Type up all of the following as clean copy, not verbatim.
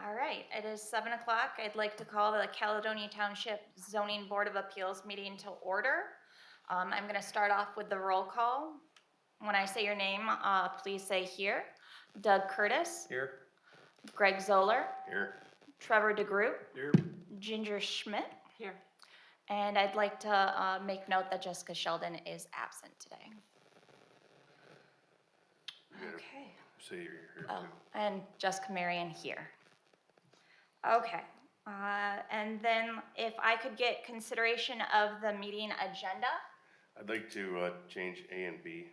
All right, it is 7 o'clock. I'd like to call the Caledonia Township Zoning Board of Appeals meeting to order. I'm going to start off with the roll call. When I say your name, please say here. Doug Curtis. Here. Greg Zoller. Here. Trevor DeGroot. Here. Ginger Schmidt. Here. And I'd like to make note that Jessica Sheldon is absent today. Okay. Say you're here Oh, too. and Jessica Marion here. Okay, and then if I could get consideration of the meeting agenda. I'd like to change A and B.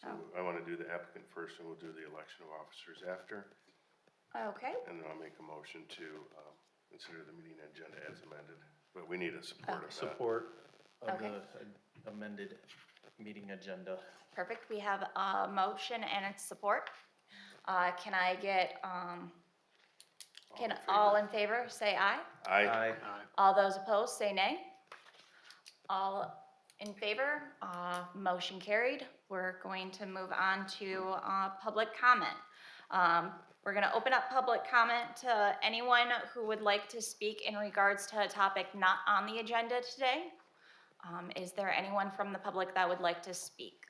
So Oh. I want to do the applicant first, and we'll do the election of officers after. Okay, And then I'll make a motion to consider the meeting agenda as amended. But we need a support of that. Support of Okay. the amended meeting agenda. perfect. We have a motion and its support. Can I get, all in favor say aye? Aye. All those opposed say nay. All in favor, motion carried. We're going to move on to public comment. We're going to open up public comment to anyone who would like to speak in regards to a topic not on the agenda today. Is there anyone from the public that would like to speak?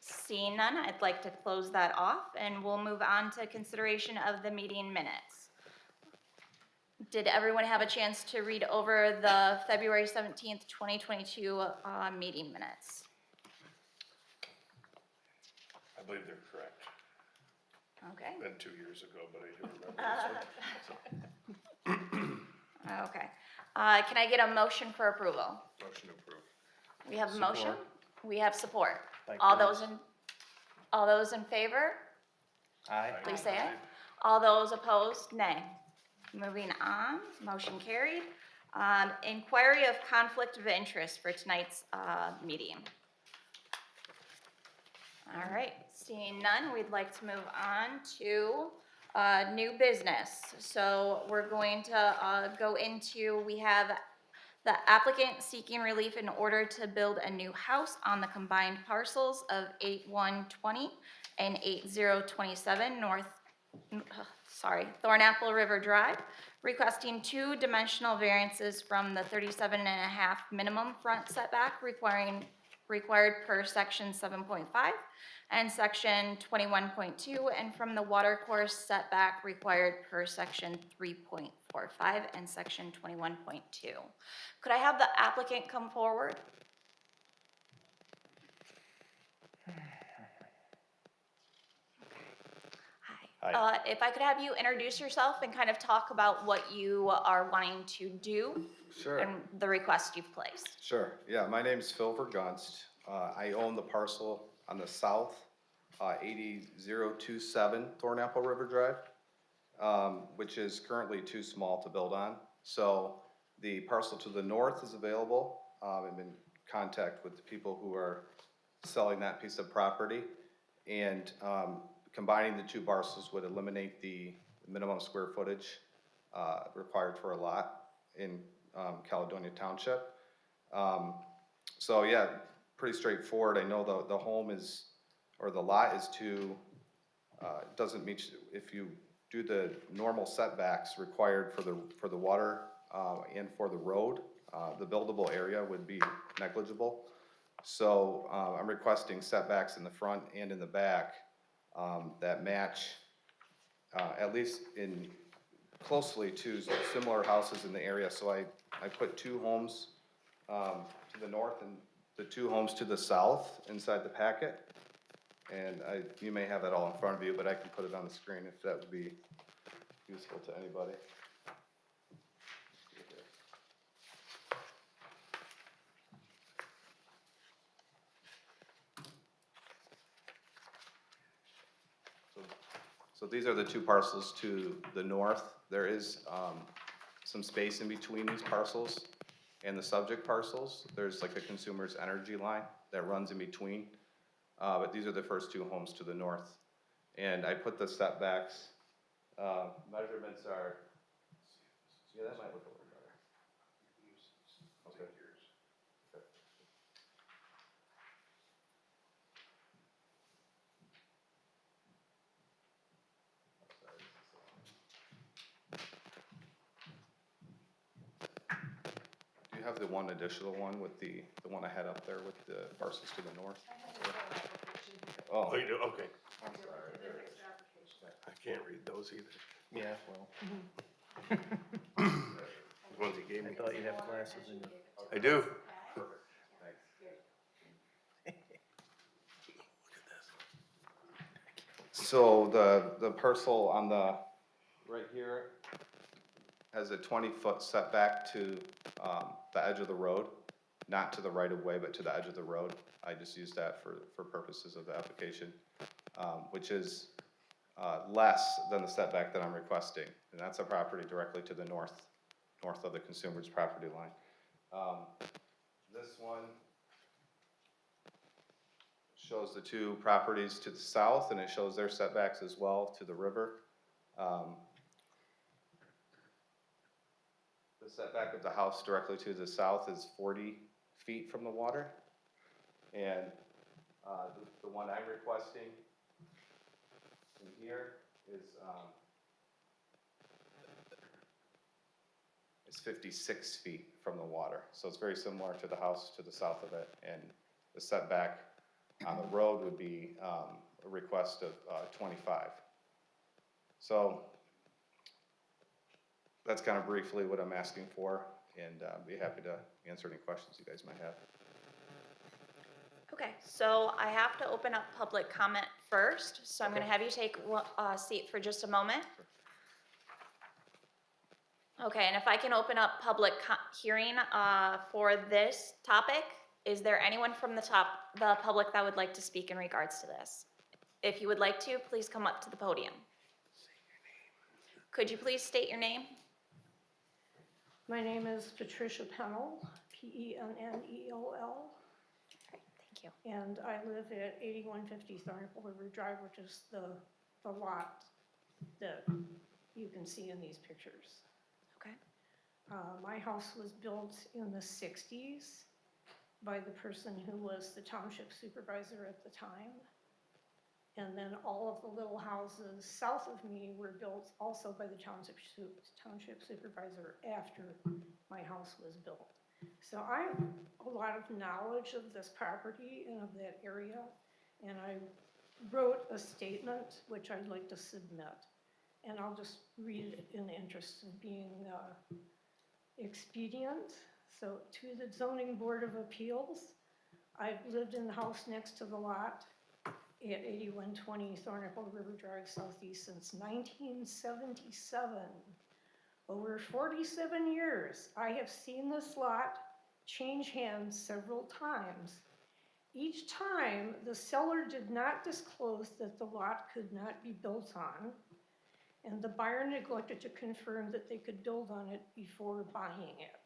Seeing none, I'd like to close that off, and we'll move on to consideration of the meeting minutes. Did everyone have a chance to read over the February 17th, 2022 meeting minutes? I believe they're correct. Okay. Been 2 years ago, but I do remember this one. Okay. Can I get a motion for approval? Motion approved. We have a Support. motion. We have support. By All Curtis. those in favor, Aye. please say aye. All those opposed, nay. Moving on, motion carried. Inquiry of conflict of interest for tonight's meeting. All right, seeing none, we'd like to move on to new business. So we're going to go into, we have the applicant seeking relief in order to build a new house on the combined parcels of 8120 and 8027 Thornapple River Drive, requesting two-dimensional variances from the 37.5 minimum front setback required per section 7.5 and section 21.2, and from the watercourse setback required per section 3.45 and section 21.2. Could I have the applicant come forward? Hi. If I could have you introduce yourself and kind of talk about what you are wanting to do Sure, and the request you've placed. sure. Yeah, my name's Phil Vergunst. I own the parcel on the south, 80027 Thornapple River Drive, which is currently too small to build on. So the parcel to the north is available. I'm in contact with the people who are selling that piece of property. And combining the two parcels would eliminate the minimum square footage required for a lot in Caledonia Township. So yeah, pretty straightforward. I know the home is, or the lot is too, doesn't meet, if you do the normal setbacks required for the water and for the road, the buildable area would be negligible. So I'm requesting setbacks in the front and in the back that match, at least in closely to similar houses in the area. So I put two homes to the north and the two homes to the south inside the packet. And you may have that all in front of you, but I can put it on the screen if that would be useful to anybody. So these are the two parcels to the north. There is some space in between these parcels and the subject parcels. There's like a consumer's energy line that runs in between. But these are the first two homes to the north. And I put the setbacks, measurements are, yeah, that might look a little better. Okay. the one additional one with the one I had up there with the parcels to the north. Oh, Oh, you do, okay. I can't read those either. Yeah, well, The ones he gave I me. thought you have glasses in your. I do. so the parcel on the, right here, has a 20-foot setback to, the edge of the road, not to the right of way, but to the edge of the road. I just used that for purposes of the application, which is, less than the setback that I'm requesting. And that's a property directly to the north of the consumer's property line. This one shows the two properties to the south, and it shows their setbacks as well to the river. The setback of the house directly to the south is 40 feet from the water. And the one I'm requesting in here is 56 feet from the water. So it's very similar to the house to the south of it. And the setback on the road would be a request of 25. So that's kind of briefly what I'm asking for, and I'd be happy to answer any questions you guys might have. Okay, so I have to open up public comment first, so I'm gonna have you take a seat for just a moment. Okay, and if I can open up public hearing for this topic, is there anyone from the public that would like to speak in regards to this? If you would like to, please come up to the podium. Could you please state your name? My name is Patricia Pennell, Pennell, All right, thank you. and I live at 8150 Thornapple River Drive, which is the lot that you can see in these pictures. Okay. My house was built in the 60s by the person who was the township supervisor at the time. And then all of the little houses south of me were built also by the township supervisor after my house was built. So I have a lot of knowledge of this property and of that area, and I wrote a statement which I'd like to submit. And I'll just read it in the interest of being expedient. So, to the Zoning Board of Appeals, I've lived in the house next to the lot at 8120 Thornapple River Drive Southeast since 1977. Over 47 years, I have seen this lot change hands several times. Each time, the seller did not disclose that the lot could not be built on, and the buyer neglected to confirm that they could build on it before buying it.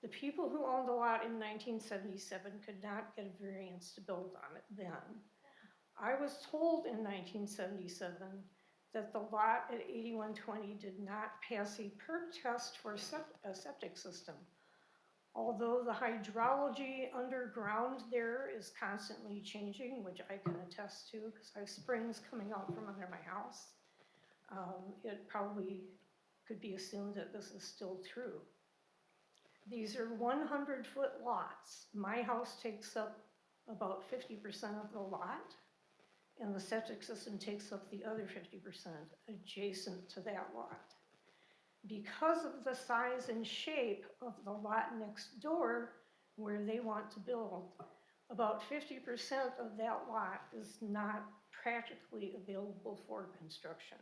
The people who owned the lot in 1977 could not get a variance to build on it then. I was told in 1977 that the lot at 8120 did not pass a perk test for a septic system. Although the hydrology underground there is constantly changing, which I can attest to because I have springs coming out from under my house, it probably could be assumed that this is still true. These are 100-foot lots. My house takes up about 50% of the lot, and the septic system takes up the other 50% adjacent to that lot. Because of the size and shape of the lot next door where they want to build, about 50% of that lot is not practically available for construction.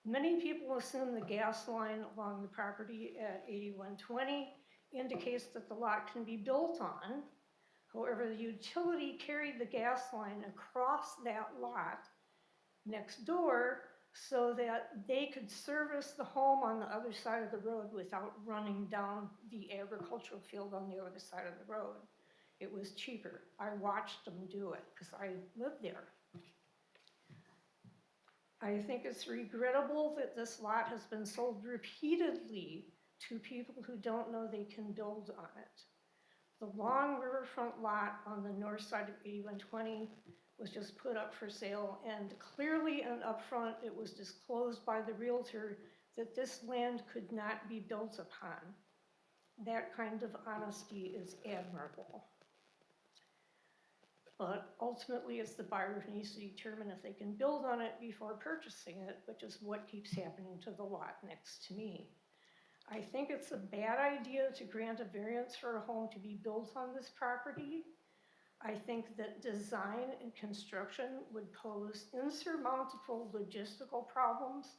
Many people assume the gas line along the property at 8120 indicates that the lot can be built on. However, the utility carried the gas line across that lot next door so that they could service the home on the other side of the road without running down the agricultural field on the other side of the road. It was cheaper. I watched them do it because I lived there. I think it's regrettable that this lot has been sold repeatedly to people who don't know they can build on it. The long riverfront lot on the north side of 8120 was just put up for sale, and clearly and upfront it was disclosed by the realtor that this land could not be built upon. that kind of honesty is admirable. But ultimately, it's the buyer who needs to determine if they can build on it before purchasing it, which is what keeps happening to the lot next to me. I think it's a bad idea to grant a variance for a home to be built on this property. I think that design and construction would pose insurmountable logistical problems,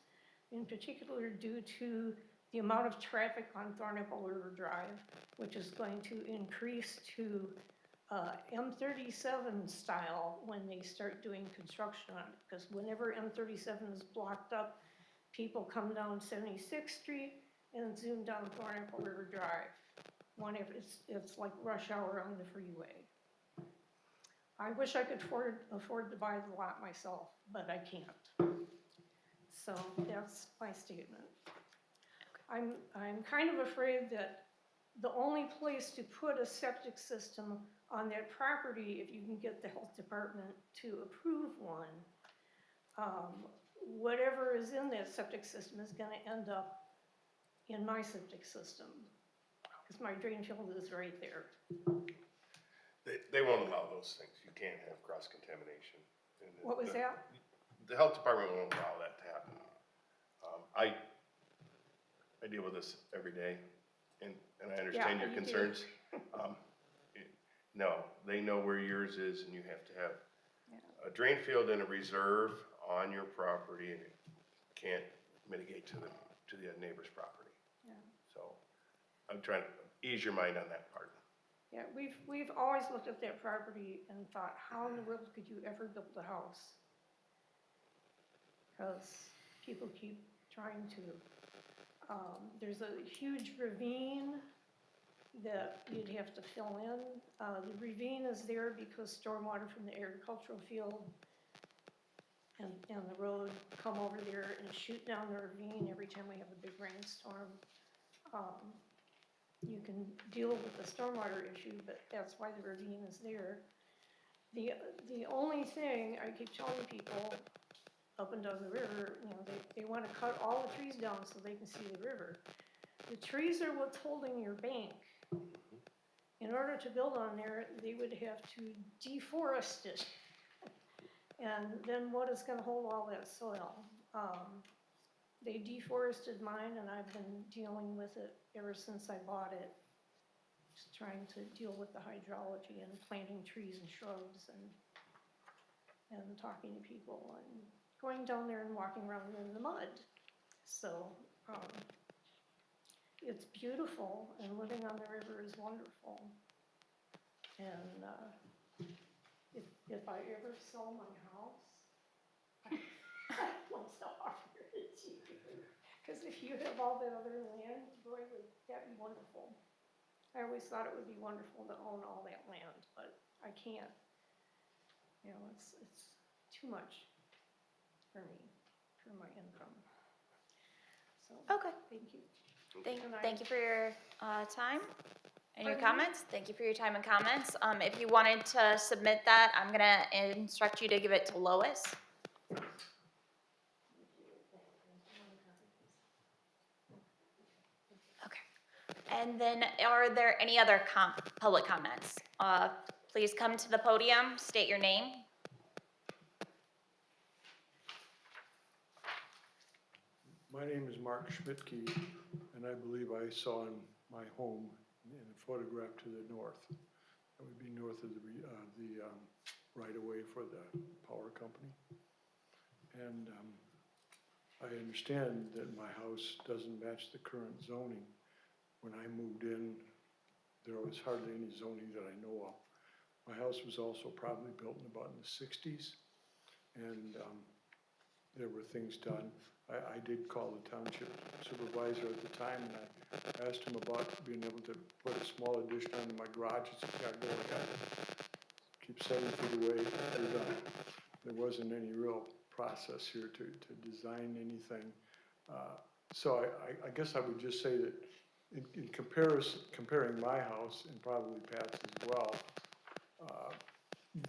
in particular due to the amount of traffic on Thornapple River Drive, which is going to increase to M37 style when they start doing construction on it. Because whenever M37 is blocked up, people come down 76th Street and zoom down Thornapple River Drive. Whenever it's like rush hour on the freeway. I wish I could afford to buy the lot myself, but I can't. So that's my statement. I'm kind of afraid that the only place to put a septic system on that property, if you can get the health department to approve one, whatever is in that septic system is gonna end up in my septic system, because my drain field is right there. They won't allow those things. You can't have cross-contamination. And What was that? The health department won't allow that to happen. I deal with this every day, and I understand your you do. concerns. No, they know where yours is, and you have to have a drain field and a reserve on your property, and it can't mitigate to the neighbor's property. Yeah. So I'm trying to ease your mind on that part. Yeah, we've always looked at that property and thought, how in the world could you ever build a house? Because people keep trying to. There's a huge ravine that you'd have to fill in. The ravine is there because stormwater from the agricultural field and the road come over there and shoot down the ravine every time we have a big rainstorm. You can deal with the stormwater issue, but that's why the ravine is there. The only thing I keep telling people up and down the river, you know, they want to cut all the trees down so they can see the river. The trees are what's holding your bank. In order to build on there, they would have to deforest it. And then what is going to hold all that soil? They deforested mine, and I've been dealing with it ever since I bought it. Just trying to deal with the hydrology and planting trees and shrubs and talking to people and going down there and walking around in the mud. So it's beautiful, and living on the river is wonderful. And if I ever sell my house, I want to offer it to you. Because if you have all that other land, boy, would that be wonderful. I always thought it would be wonderful to own all that land, but I can't. You know, it's too much for me, for my income. So, Okay. thank you. Thank you for your time and your Pardon me? comments. Thank you for your time and comments. If you wanted to submit that, I'm gonna instruct you to give it to Lois. Okay. And then are there any other public comments? Please come to the podium, state your name. My name is Mark Schmidtke, and I believe I saw in my home in a photograph to the north. That would be north of the right-of-way for the power company. And I understand that my house doesn't match the current zoning. When I moved in, there was hardly any zoning that I know of. My house was also probably built in about in the 60s, and there were things done. I did call the township supervisor at the time, and I asked him about being able to put a small addition on my garage. He said, yeah, go ahead. Keep 7 feet away, you're done. There wasn't any real process here to design anything. So I guess I would just say that in comparing my house, and probably Pat's as well,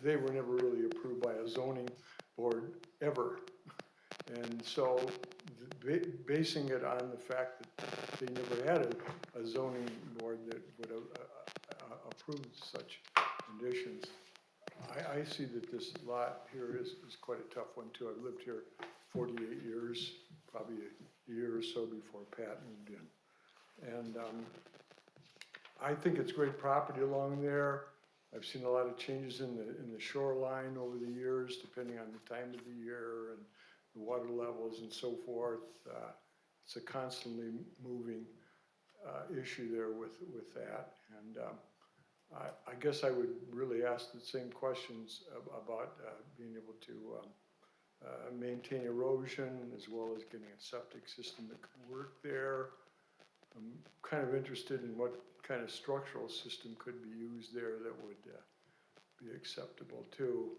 they were never really approved by a zoning board ever. And so basing it on the fact that they never had a zoning board that would approve such conditions. I see that this lot here is quite a tough one too. I've lived here 48 years, probably a year or so before Pat moved in. And I think it's great property along there. I've seen a lot of changes in the shoreline over the years, depending on the time of the year and the water levels and so forth. It's a constantly moving issue there with that. And I guess I would really ask the same questions about being able to maintain erosion as well as getting a septic system that could work there. I'm kind of interested in what kind of structural system could be used there that would be acceptable too.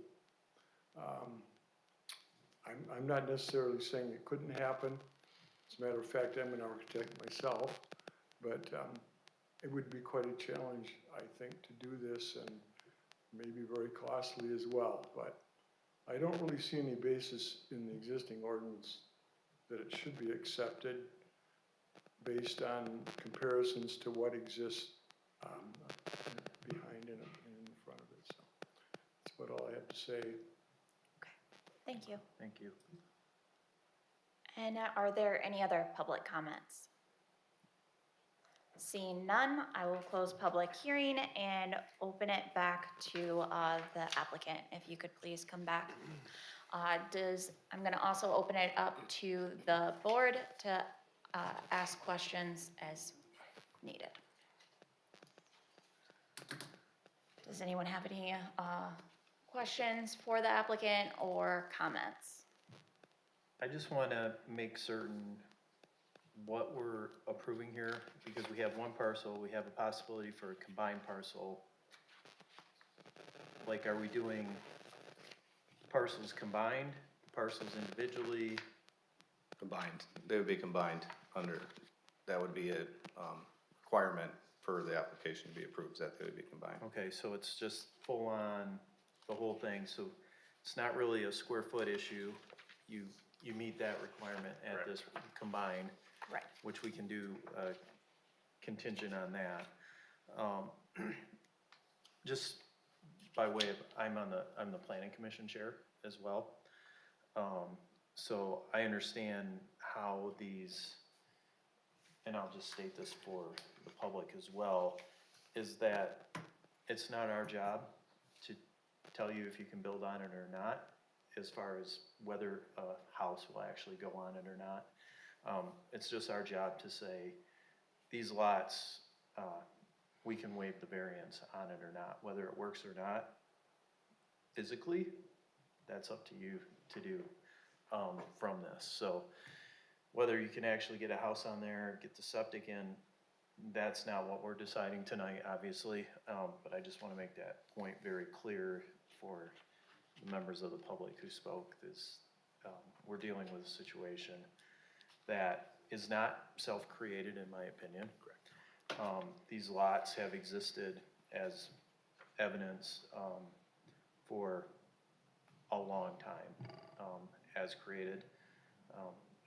I'm not necessarily saying it couldn't happen. As a matter of fact, I'm an architect myself, but it would be quite a challenge, I think, to do this, and maybe very costly as well. But I don't really see any basis in the existing ordinance that it should be accepted based on comparisons to what exists behind and in front of it. So that's about all I have to say. Thank you. Thank you. And are there any other public comments? Seeing none, I will close public hearing and open it back to the applicant. If you could please come back. I'm gonna also open it up to the board to ask questions as needed. Does anyone have any questions for the applicant or comments? I just want to make certain what we're approving here, because we have one parcel, we have a possibility for a combined parcel. Like, are we doing parcels combined, parcels individually? Combined, they would be combined under, that would be a requirement for the application to be approved, that they would be combined. Okay, so it's just full on the whole thing, so it's not really a square foot issue. You meet that requirement at this combined. Right. Which we can do contingent on that. Just by way of, I'm the planning commission chair as well. So I understand how these, and I'll just state this for the public as well, is that it's not our job to tell you if you can build on it or not, as far as whether a house will actually go on it or not. It's just our job to say, these lots, we can waive the variance on it or not. Whether it works or not, physically, that's up to you to do from this. So whether you can actually get a house on there, get the septic in, that's not what we're deciding tonight, obviously. But I just want to make that point very clear for the members of the public who spoke. We're dealing with a situation that is not self-created, in my opinion. Correct. These lots have existed as evidence for a long time, as created.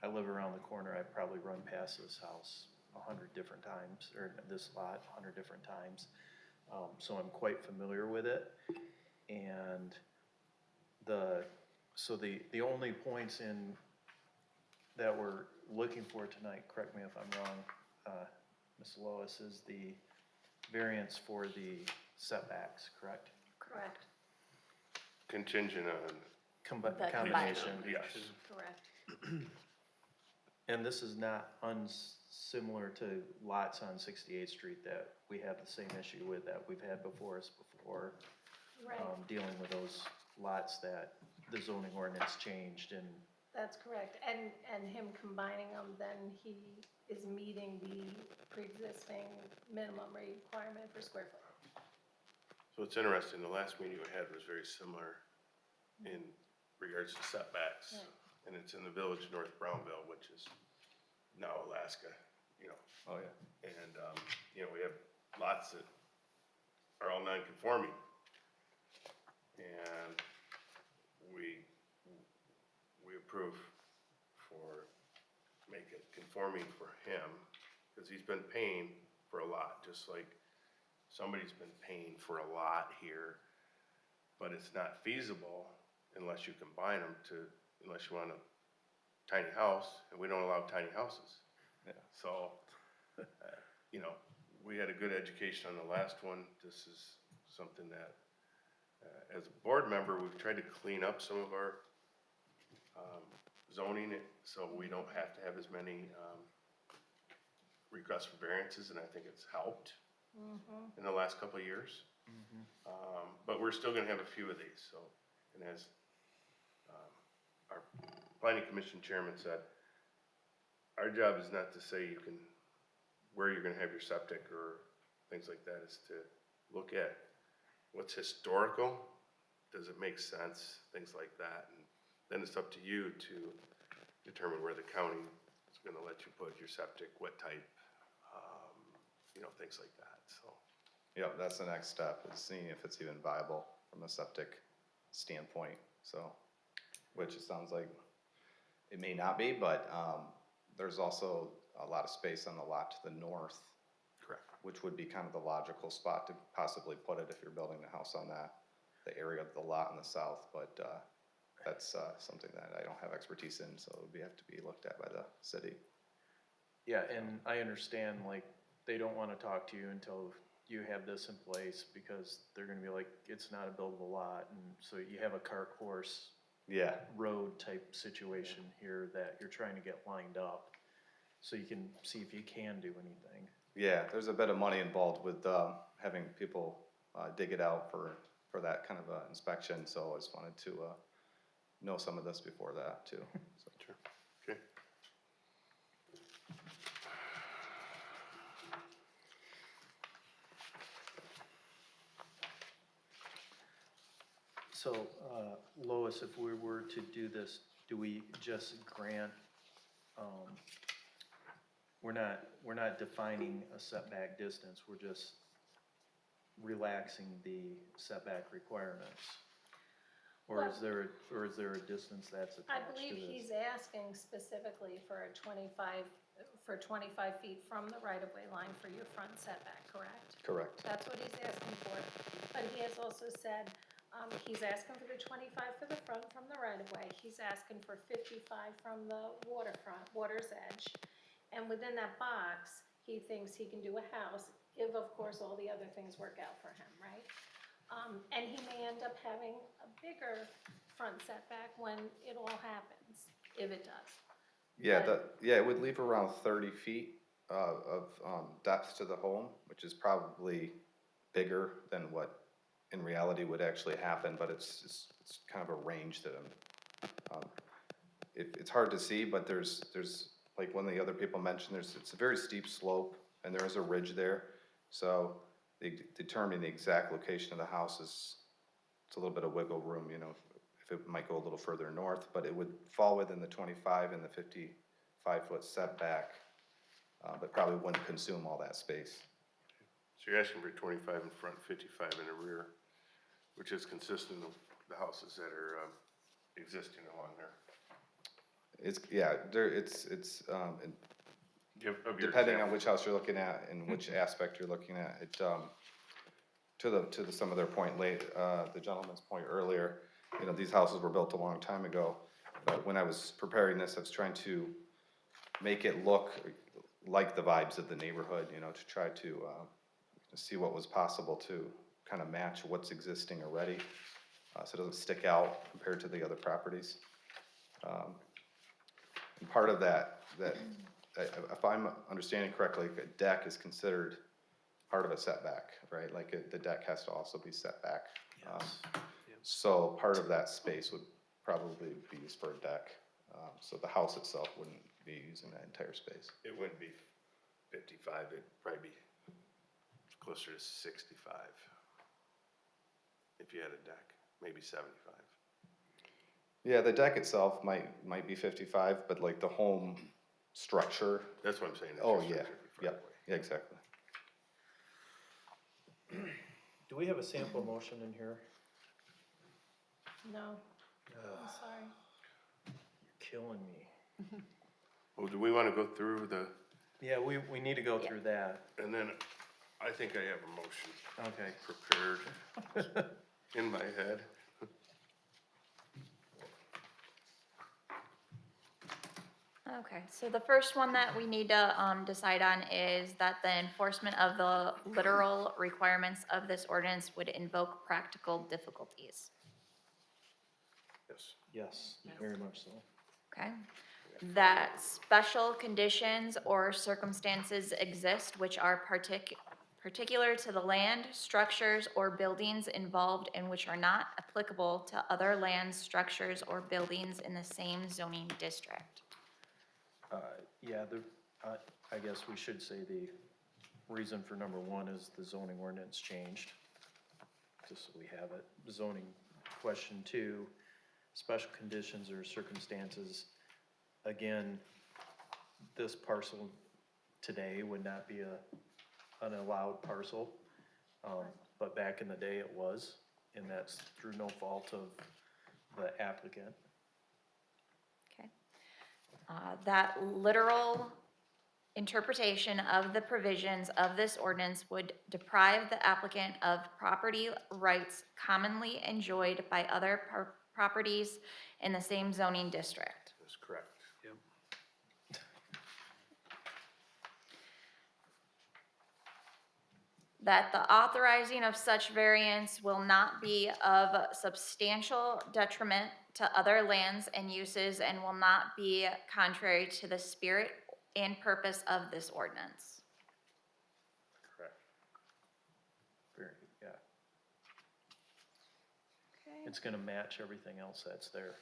I live around the corner. I've probably run past this house 100 different times, or this lot 100 different times. So I'm quite familiar with it. And the only points in that we're looking for tonight, correct me if I'm wrong, Ms. Lois, is the variance for the setbacks, correct? Correct. Contingent on, The Combination. yes. Correct. And this is not unsimilar to lots on 68th Street that we have the same issue with that we've had before us before. Right. Dealing with those lots that the zoning ordinance changed and That's correct, and him combining them, then he is meeting the pre-existing minimum requirement for square foot. So it's interesting, the last meeting we had was very similar in regards to setbacks. Right. And it's in the village of North Brownville, which is now Alaska, you know. Oh, yeah. And, you know, we have lots that are all non-conforming. And we approve for make it conforming for him, cause he's been paying for a lot, just like somebody's been paying for a lot here. But it's not feasible unless you combine them unless you want a tiny house, and we don't allow tiny houses. Yeah. So, you know, we had a good education on the last one. This is something that, as a board member, we've tried to clean up some of our zoning, so we don't have to have as many requests for variances, and I think it's helped in the last couple of years. But we're still gonna have a few of these, so, and as our planning commission chairman said, our job is not to say where you're gonna have your septic or things like that, is to look at what's historical, does it make sense, things like that, and then it's up to you to determine where the county is gonna let you put your septic, what type, you know, things like that, so. Yeah, that's the next step, is seeing if it's even viable from a septic standpoint, so, which it sounds like it may not be, but, there's also a lot of space on the lot to the north, Correct. which would be kind of the logical spot to possibly put it if you're building the house on that, the area of the lot in the south, but, that's, something that I don't have expertise in, so it would have to be looked at by the city. Yeah, and I understand, like, they don't wanna talk to you until you have this in place, because they're gonna be like, it's not a buildable lot, and so you have a cart horse Yeah, road type situation here that you're trying to get lined up, so you can see if you can do anything. yeah, there's a bit of money involved with, having people, dig it out for that kind of, inspection, so I just wanted to, know some of this before that too. So. Sure. Okay. So, Lois, if we were to do this, do we just grant, we're not defining a setback distance, we're just relaxing the setback requirements? Or is there a distance that's I attached to believe this? he's asking specifically for 25 feet from the right-of-way line for your front setback, correct? Correct. That's what he's asking for, but he has also said, he's asking for the 25 for the front from the right-of-way, he's asking for 55 from the waterfront, water's edge, and within that box, he thinks he can do a house, if of course all the other things work out for him, right? And he may end up having a bigger front setback when it all happens, if it does. Yeah, But- it would leave around 30 feet, of, depth to the home, which is probably bigger than what in reality would actually happen, but it's kind of a range that it's hard to see, but there's, like one of the other people mentioned, it's a very steep slope, and there is a ridge there, so determining the exact location of the house it's a little bit of wiggle room, you know, if it might go a little further north, but it would fall within the 25 and the 55-foot setback, but probably wouldn't consume all that space. So you're asking for 25 in front, 55 in the rear, which is consistent with the houses that are existing along there. It's, yeah, it's, Of your depending on example. which house you're looking at and which aspect you're looking at, it, to some of their point the gentleman's point earlier, you know, these houses were built a long time ago, but when I was preparing this, I was trying to make it look like the vibes of the neighborhood, you know, to try to see what was possible to kind of match what's existing already, so it doesn't stick out compared to the other properties. And part of that, if I'm understanding correctly, a deck is considered part of a setback, right? Like the deck has to also be set back. Yes. So part of that space would probably be used for a deck. So the house itself wouldn't be using that entire space. It wouldn't be 55, it'd probably be closer to 65 if you had a deck, maybe 75. Yeah, the deck itself might be 55, but like the home structure. That's what I'm saying. Oh, that's yeah, your 55 way. yeah, exactly. Do we have a sample motion in here? No, I'm sorry. You're killing me. Well, do we wanna go through Yeah, we need to go through that. and then I think I have a motion Okay. prepared in my head. Okay, so the first one that we need to decide on is that the enforcement of the literal requirements of this ordinance would invoke practical difficulties. Yes. Yes, very much so. Okay? That special conditions or circumstances exist which are particular to the land, structures, or buildings involved and which are not applicable to other lands, structures, or buildings in the same zoning district. Yeah, I guess we should say the reason for number one is the zoning ordinance changed, just so we have it. Zoning question two, special conditions or circumstances. Again, this parcel today would not be an allowed parcel, but back in the day it was, and that's through no fault of the applicant. Okay. That literal interpretation of the provisions of this ordinance would deprive the applicant of property rights commonly enjoyed by other properties in the same zoning district. That's correct. That the authorizing of such variance will not be of substantial detriment to other lands and uses and will not be contrary to the spirit and purpose of this ordinance. Correct. Very, yeah, Okay. it's gonna match everything else that's there.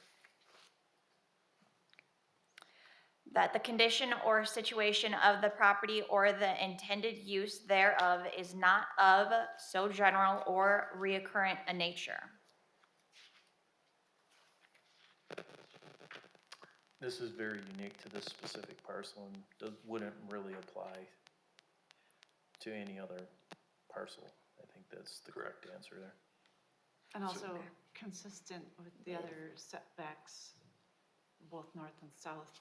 That the condition or situation of the property or the intended use thereof is not of so general or reoccurrent a nature. This is very unique to this specific parcel and wouldn't really apply to any other parcel. I think that's the correct answer there. And also Okay. consistent with the other setbacks, both north and south.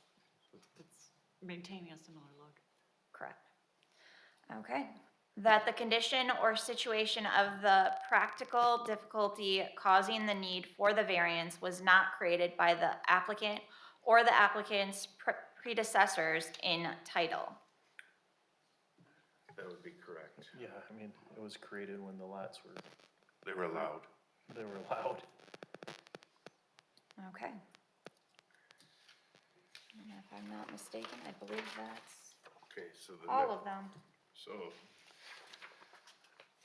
It's maintaining a similar look. Correct. Okay. That the condition or situation of the practical difficulty causing the need for the variance was not created by the applicant or the applicant's predecessors in title. That would be correct. Yeah, I mean, it was created when the lots were, They were allowed. they were allowed. Okay. And if I'm not mistaken, I believe that's Okay, so the all next, of them. so,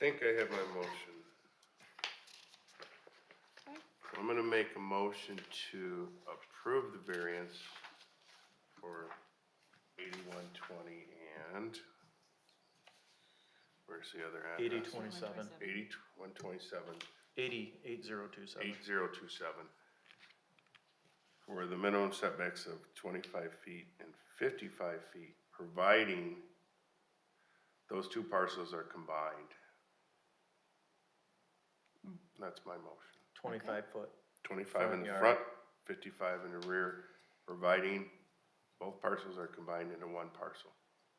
I think I have my motion. Okay. I'm gonna make a motion to approve the variance for 8120 and, where's the other address? 8027, 8127, 8027. 8027. For the minimum setbacks of 25 feet and 55 feet, providing those two parcels are combined. That's my motion. 25-foot. 25 in Front the yard. front, 55 in the rear, providing both parcels are combined into one parcel.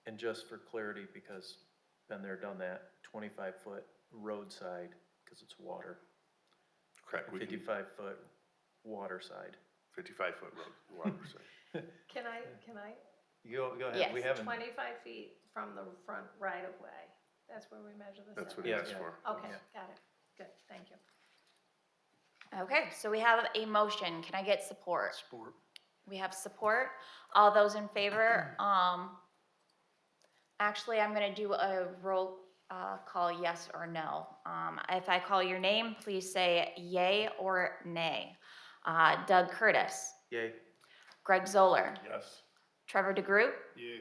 And just for clarity, because been there, done that, 25-foot roadside, because it's water. Correct, we can, 55-foot water side. 55-foot road, water side. Can I, Go ahead, we Yes. haven't, 25 feet from the front right of way? That's where we measure the That's what setback? he Yeah, asked yeah. for. Okay, Yeah. got it. Good, thank you. Okay, so we have a motion. Can I get support? Sport. We have support. All those in favor? Actually, I'm gonna do a roll call yes or no. If I call your name, please say yay or nay. Doug Curtis, yay. Greg Zoller, Yes. Trevor DeGroot, Yeah.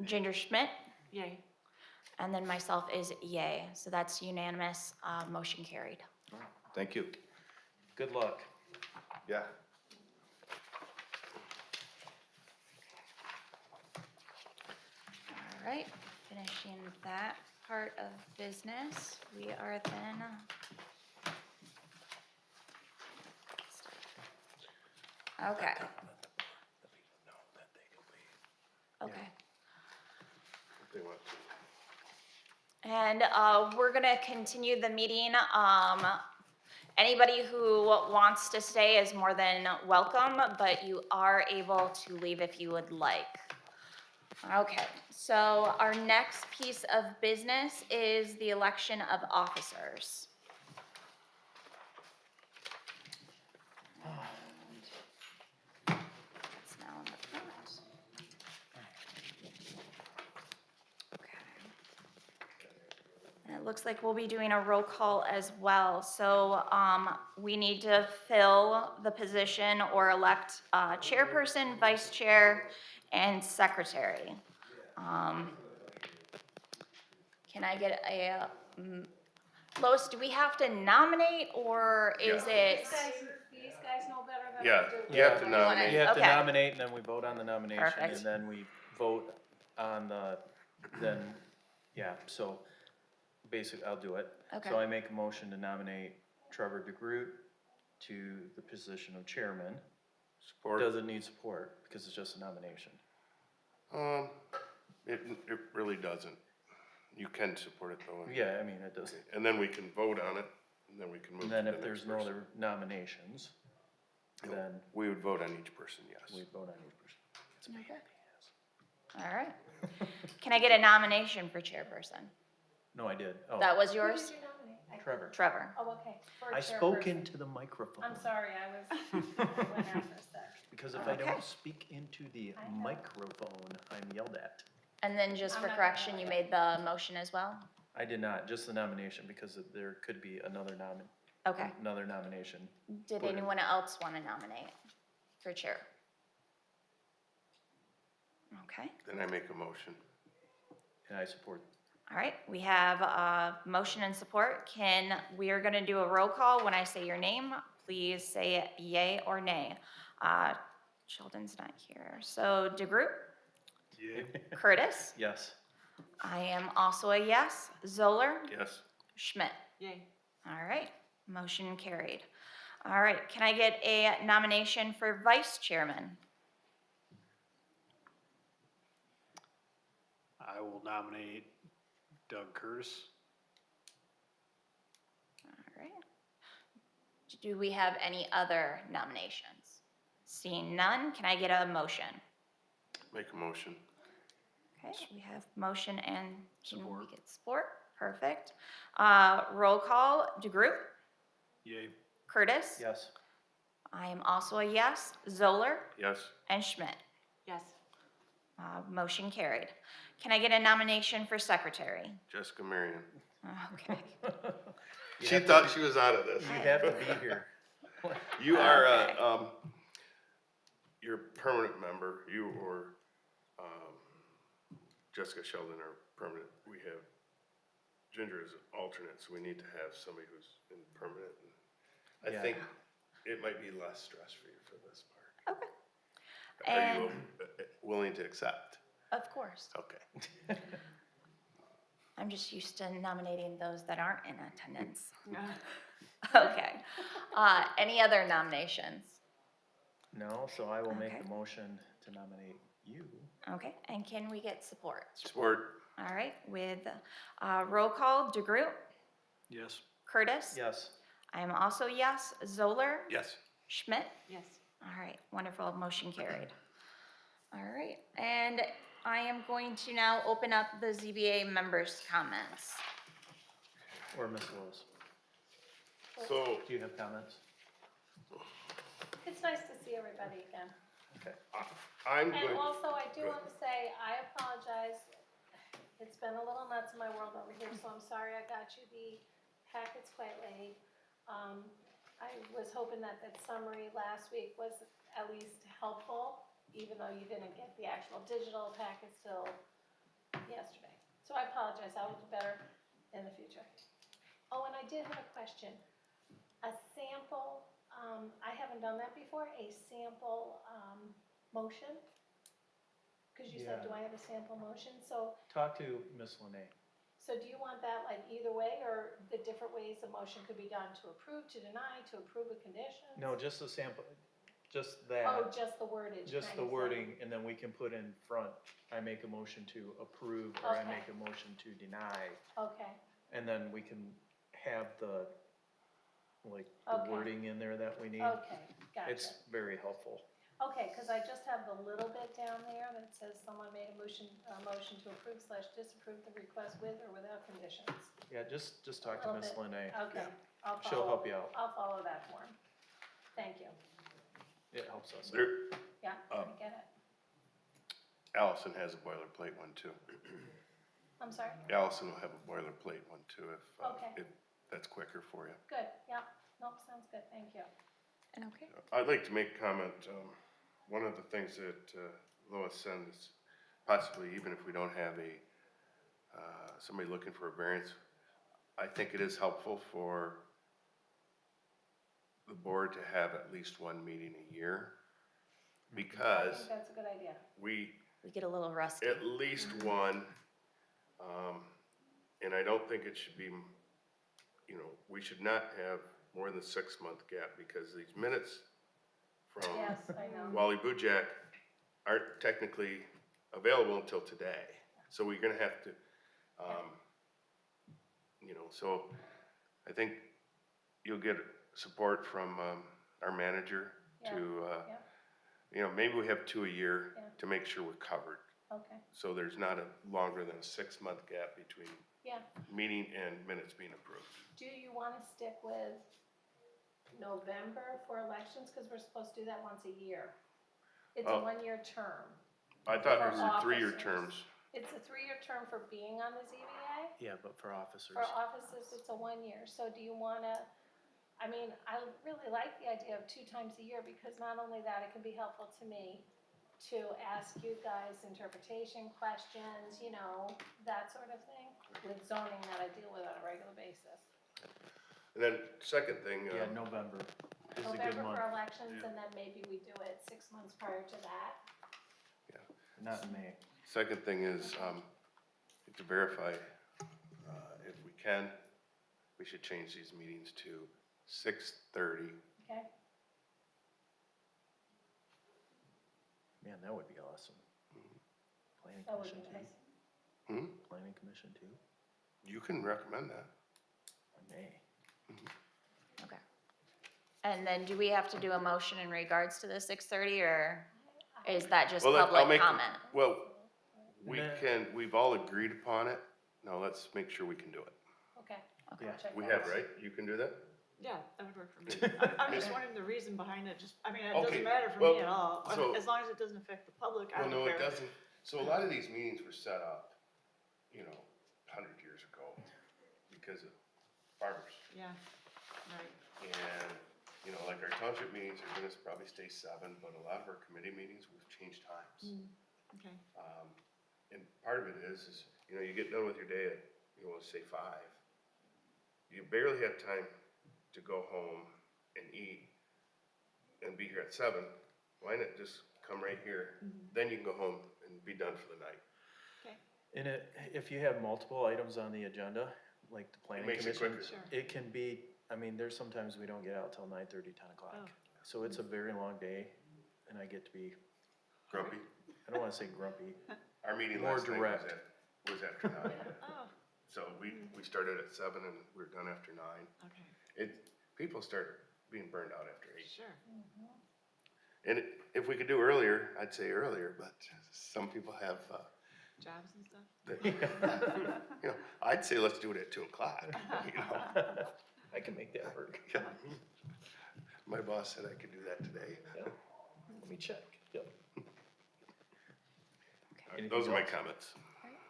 Ginger Schmidt, Yay. and then myself is yay. So that's unanimous, motion carried. Thank you. Good luck. Yeah. All right, finishing that part of business, we are then. Okay. Okay. If they want to. And we're gonna continue the meeting. Anybody who wants to stay is more than welcome, but you are able to leave if you would like. Okay, so our next piece of business is the election of officers. It's now in the front. Okay. And it looks like we'll be doing a roll call as well. So we need to fill the position or elect chairperson, vice chair, and secretary. Can I get a, Lois, do we have to nominate or is it? These guys know better than Yeah, I do. you have to You wanna- nominate. You have to Okay. nominate, and then we vote on the nomination, Perfect. and then we vote on the, then, yeah, so basically, I'll do it. Okay. So I make a motion to nominate Trevor DeGroot to the position of chairman. Support. Doesn't need support, because it's just a nomination. It really doesn't. You can support it though. Yeah, I mean, it does. And then we can vote on it, and then we can move And to then the if next there's no person. other nominations, then We would vote on each person, yes. we vote on each person. Okay. All right. Can I get a nomination for chairperson? No, I did. Oh, That was Who yours? did you nominate? I Trevor. Trevor. Oh, okay. For I spoke chairperson. into the microphone. I'm sorry, I went out for a sec. Because if I Okay. don't speak into the I know. microphone, I'm yelled at. And then just I'm for not gonna correction, you made the motion as well? I did not, just the nomination, because there could be another Okay. another nomination. Did Put it- anyone else want to nominate for chair? Okay. Then I make a motion. And I support. All right. We have a motion and support. We are going to do a roll call. When I say your name, please say yay or nay. Sheldon's not here. So DeGroot, Curtis, Yes. I am also a yes. Zoller, Yes. Schmidt. Yay. All right, motion carried. All right, can I get a nomination for vice chairman? I will nominate Doug Curtis. All right. Do we have any other nominations? Seeing none, can I get a motion? Make a motion. Okay, we have motion and can we Support. get support? Perfect. Roll call, DeGroot, Yay. Curtis. Yes. I am also a yes. Zoller Yes. and Schmidt. Yes. Motion carried. Can I get a nomination for secretary? Jessica Marion. Okay. You She have to thought be- she was out of this. You have to be here. You are, Okay. you're a permanent member, you or, Jessica Sheldon are permanent. We have Ginger as alternate, so we need to have somebody who's in permanent. I Yeah. think it might be less stress for you for this part. Okay. Are you And- willing to accept? Of course. Okay. I'm just used to nominating those that aren't in attendance. Okay. Any other nominations? No, so I will make Okay. the motion to nominate you. Okay, and can we get support? Support. All right, with roll call, DeGroot, Yes. Curtis. Yes. I am also yes. Zoller, Yes. Schmidt. Yes. All right, wonderful, motion carried. All right, and I am going to now open up the ZBA members' comments. Or Ms. Lewis. So, Do you have comments? It's nice to see everybody again. Okay. I'm And going, also, I do Go want to say, I apologize. It's been a little nuts in my world over here, so I'm sorry I got you the packets quite late. I was hoping that summary last week was at least helpful, even though you didn't get the actual digital packets till yesterday. So I apologize, I will do better in the future. Oh, and I did have a question. A sample, I haven't done that before, a sample, motion? Cause you said, Yeah. do I have a sample motion? So, Talk to Ms. Lene. so do you want that like either way, or the different ways a motion could be done to approve, to deny, to approve a condition? No, just a sample, just that. Oh, just the wordage. Just kind the of thing. wording, and then we can put in front, I make a motion to approve, or I Okay. make a motion to deny, Okay, and then we can have the, like, the Okay. wording in there that we need. okay, gotcha. It's very helpful. Okay, cause I just have the little bit down there that says someone made a motion to approve / disapprove the request with or without conditions. Yeah, just talk to Little Miss bit. Lene. Okay, I'll follow. She'll help you out. I'll follow that form. Thank you. It helps us. There, Yeah, I get it. Allison has a boilerplate one too. I'm sorry? Allison will have a boilerplate one too Okay. if that's quicker for you. Good, yeah, nope, sounds good, thank you. Okay. I'd like to make a comment. One of the things that Lois said is possibly even if we don't have somebody looking for a variance, I think it is helpful for the board to have at least one meeting a year. I Because think that's a good idea. we, We get a little rusty. at least one, and I don't think it should be, we should not have more than 6-month gap because these minutes from Yes, I know. Wally Bujak aren't technically available until today. So we're gonna have to, so I think you'll get support from our manager to, maybe we have 2 a year Yeah. to make sure we're covered. Okay, So there's not a longer than a 6-month gap between yeah. meeting and minutes being approved. Do you wanna stick with November for elections? Cause we're supposed to do that once a year. It's a Oh. 1-year term. I thought For these were 3-year officers. terms. It's a 3-year term for being on the ZBA. Yeah, but for officers. For offices, it's a 1-year. So do you wanna, I mean, I really like the idea of 2 times a year because not only that, it can be helpful to me to ask you guys interpretation questions, that sort of thing, with zoning that I deal with on a regular basis. And then second thing, Yeah, November is a good November month, for elections, and then maybe we do it 6 months prior to that. not in May. second thing is, to verify, if we can, we should change these meetings to 6:30. Okay, Man, that would be awesome. Planning that would commission be too. nice. Planning commission too, You can recommend that. in May. Okay. And then do we have to do a motion in regards to the 6:30 or is that just Well, I'll public make, comment? well, Nah. we've all agreed upon it. Now let's make sure we can do it. Okay. Okay. I'll check We that have, out. right? You can do that? Yeah, that would work for me. I'm just wondering the reason behind it, just, I mean, it Okay, doesn't matter for well, me at all. so- As long as it doesn't affect the public, I Well, don't no, it care. doesn't. So a lot of these meetings were set up, 100 years ago because of farmers. Yeah, right. And, like our township meetings are gonna probably stay 7, but a lot of our committee meetings, we've changed times. Okay. And part of it is, you get done with your day at, let's say 5. You barely have time to go home and eat and be here at 7. Why not just come right here? Then you can go home and be done for the night. And if you have multiple items on the agenda, like the planning makes it commission, quicker. Sure. it can be, I mean, there's sometimes we don't get out till 9:30, 10 o'clock. Oh. So it's a very long day, and I get to be, Grumpy. I don't wanna say grumpy. Our meeting More last night direct. was after 9. Oh, So we started at 7 and we were done after 9. okay, People start being burned out after 8. sure. And if we could do earlier, I'd say earlier, but some people have, Jobs and stuff? I'd say let's do it at 2 o'clock, I can make that work. Yeah. My boss said I could do that today. Let me check. Yep. Anything Those are my else? comments.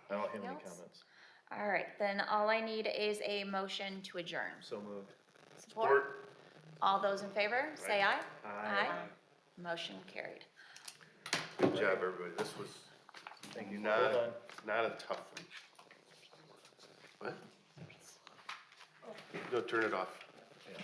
I don't have any Anything else? comments. All right, then all I need is a motion to adjourn. So moved. Support? All those in favor, say aye. Aye. Motion carried. Good job, everybody. This was Thank you. not, Well done. not a tough one. What? Go turn it off. Yeah.